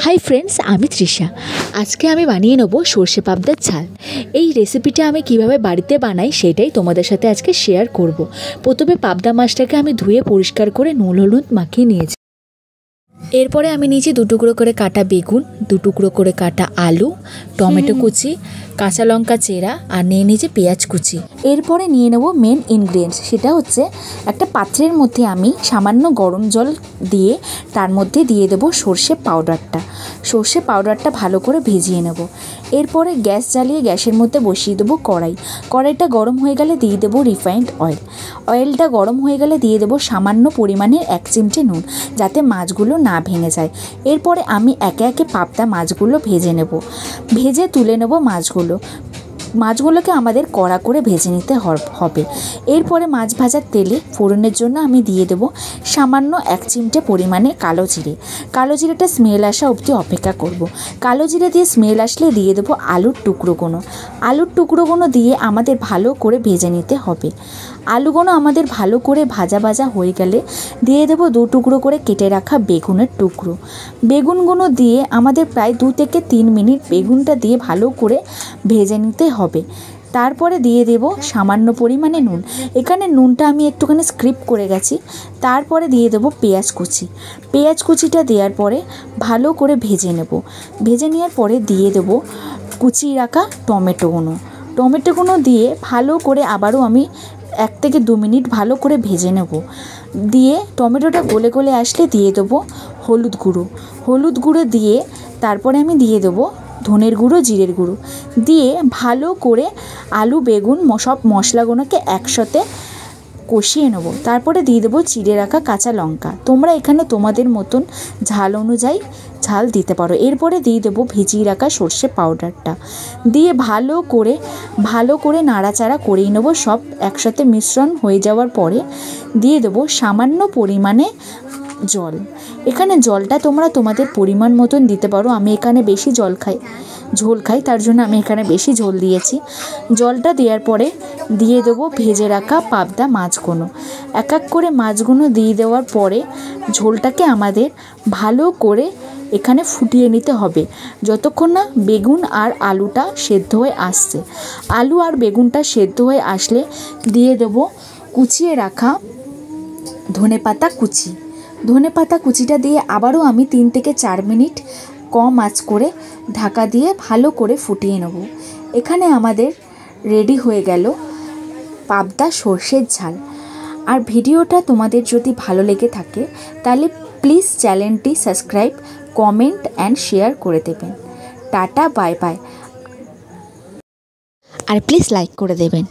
Hi friends, আমি তৃষা। আজকে আমি বানিয়ে নেব সর্ষে পাবদার ঝাল। এই রেসিপিটা আমি কিভাবে বাড়িতে বানাই সেটাই তোমাদের সাথে আজকে শেয়ার করব। প্রথমে পাবদা মাছটাকে আমি ধুয়ে পরিষ্কার করে নুন হলুদ মাখিয়ে নিয়েছি। এরপরে আমি নিয়েছি 2 টুকরো করে কাটা বেগুন, 2 টুকরো করে কাটা আলু, টমেটো কুচি, কাঁচা লঙ্কা চেরা আর নিয়ে নিয়েছি পেঁয়াজ কুচি। এরপরে নিয়ে নেব মেন ইনগ্রিডিয়েন্টস, সেটা হচ্ছে একটা পাত্রের মধ্যে আমি সামান্য গরম জল দিয়ে তার মধ্যে দিয়ে দেবো সর্ষে পাউডারটা। সর্ষে পাউডারটা ভালো করে ভিজিয়ে নেব। এরপরে গ্যাস জ্বালিয়ে গ্যাসের মধ্যে বসিয়ে দেবো কড়াই। কড়াইটা গরম হয়ে গেলে দিয়ে দেবো রিফাইন্ড অয়েল। অয়েলটা গরম হয়ে গেলে দিয়ে দেবো সামান্য পরিমাণে 1 চিমটে নুন, যাতে মাছগুলো না ভেঙে যায়। এরপরে আমি একে একে পাবদা মাছগুলো ভেজে নেব। ভেজে তুলে নেব মাছগুলোকে আমাদের কড়া করে ভেজে নিতে হবে। এরপরে মাছ ভাজার তেলে ফোড়নের জন্য আমি দিয়ে দেবো সামান্য 1 চিমটে পরিমাণে কালো জিরে। কালো জিরেটা স্মেল আসা অবধি অপেক্ষা করব। কালো জিরে দিয়ে স্মেল আসলে দিয়ে দেবো আলুর টুকরোগুলো দিয়ে আমাদের ভালো করে ভেজে নিতে হবে। আলুগুলো আমাদের ভালো করে ভাজা হয়ে গেলে দিয়ে দেবো 2 টুকরো করে কেটে রাখা বেগুনের টুকরো। বেগুনগুলো দিয়ে আমাদের প্রায় 2 থেকে 3 মিনিট বেগুনটা দিয়ে ভালো করে ভেজে নিতে হবে। তারপরে দিয়ে দেব সামান্য পরিমাণে নুন। এখানে নুনটা আমি একটুখানি স্কিপ করে গেছি। তারপরে দিয়ে দেবো পেঁয়াজ কুচিটা দেওয়ার পরে ভালো করে ভেজে নেব। ভেজে নেওয়ার পরে দিয়ে দেবো কুচিয়ে রাখা টমেটোগুলো দিয়ে ভালো করে আবারও আমি 1 থেকে 2 মিনিট ভালো করে ভেজে নেব। দিয়ে টমেটোটা গলে আসলে দিয়ে দেবো হলুদ গুঁড়ো দিয়ে তারপরে আমি দিয়ে দেবো ধনের গুঁড়ো, জিরের গুঁড়ো দিয়ে ভালো করে আলু বেগুন সব মশলাগুলোকে একসাথে কষিয়ে নেব। তারপরে দিয়ে দেবো চিড়ে রাখা কাঁচা লঙ্কা। তোমরা এখানে তোমাদের মতন ঝাল অনুযায়ী ঝাল দিতে পারো। এরপরে দিয়ে দেবো ভিজিয়ে রাখা সর্ষে পাউডারটা দিয়ে ভালো করে নাড়াচাড়া করিয়ে নেব। সব একসাথে মিশ্রণ হয়ে যাওয়ার পরে দিয়ে দেবো সামান্য পরিমাণে জল। এখানে জলটা তোমরা তোমাদের পরিমাণ মতন দিতে পারো। আমি এখানে বেশি ঝোল খাই, তার জন্য আমি এখানে বেশি ঝোল দিয়েছি। জলটা দেওয়ার পরে দিয়ে দেবো ভেজে রাখা পাবদা মাছগুলো। এক এক করে মাছগুলো দিয়ে দেওয়ার পরে ঝোলটাকে আমাদের ভালো করে এখানে ফুটিয়ে নিতে হবে যতক্ষণ না বেগুন আর আলুটা সেদ্ধ হয়ে আসছে। আলু আর বেগুনটা সেদ্ধ হয়ে আসলে দিয়ে দেবো কুচিয়ে রাখা ধনেপাতা কুচিটা দিয়ে আবারও আমি 3 থেকে 4 মিনিট কম আঁচ করে ঢাকা দিয়ে ভালো করে ফুটিয়ে নেব। এখানে আমাদের রেডি হয়ে গেল পাবদা সর্ষের ঝাল। আর ভিডিওটা তোমাদের যদি ভালো লেগে থাকে তাহলে প্লিজ চ্যানেলটি সাবস্ক্রাইব, কমেন্ট অ্যান্ড শেয়ার করে দেবেন। Tata, bye bye. আর প্লিজ লাইক করে দেবেন।